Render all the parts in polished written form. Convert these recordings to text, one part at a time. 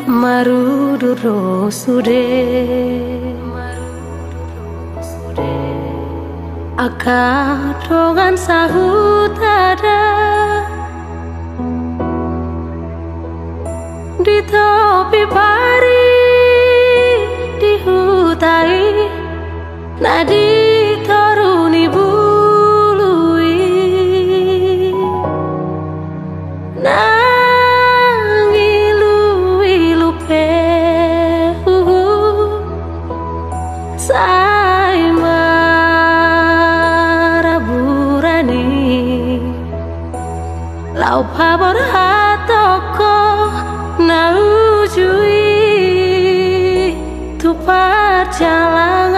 Maruduro sude Akadongan sahut ada di topi pari dihutai nadi toruni bului nang ilu pehu sai maraburani lau pabor hatoko naujui tu perjalanan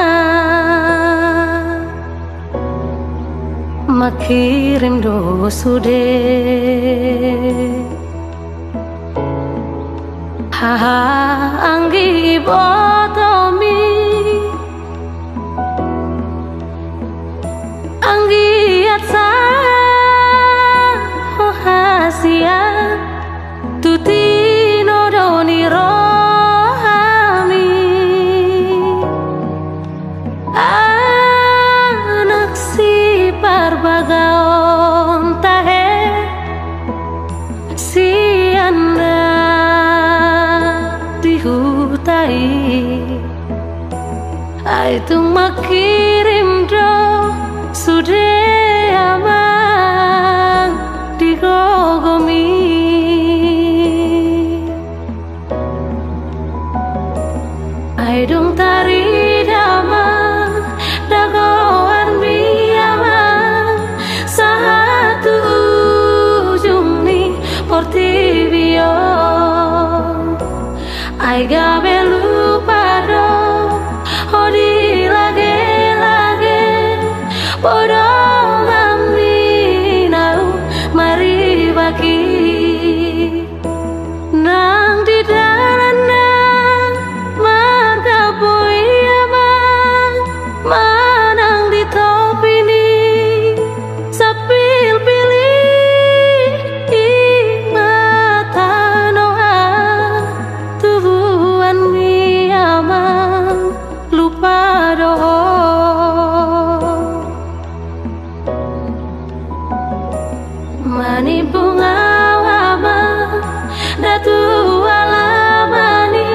makirim dosude haha anggi botomi anggi atsa hasia tuti nodoni rohami anak si parbagaon tahe si anda dihutai aitu makirim do sudah aman digogomi Aidung tari dama dagoan biaman satu ujung ni portibio ai gabe lupa do odi lage podong aminau mari bagi nang di dalanan marga boyamang manang di topi ni sapil pilih mata noa tubuhan miamang lupa doh mani bunga wama datu alamani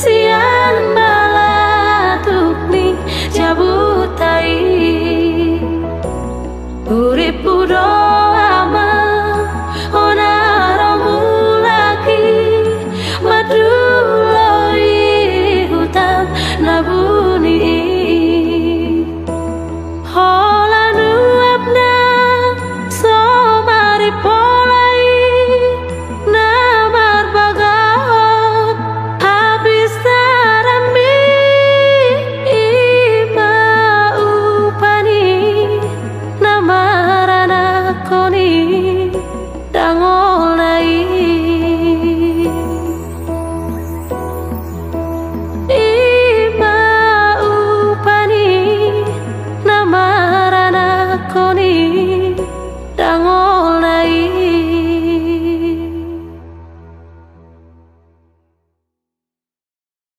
sian balatuk ni jabutai uripu doama onaromu lagi maduloi hutan nabuni holanu abna somari polai namar bagaon habis tarambi ima upani namarana koni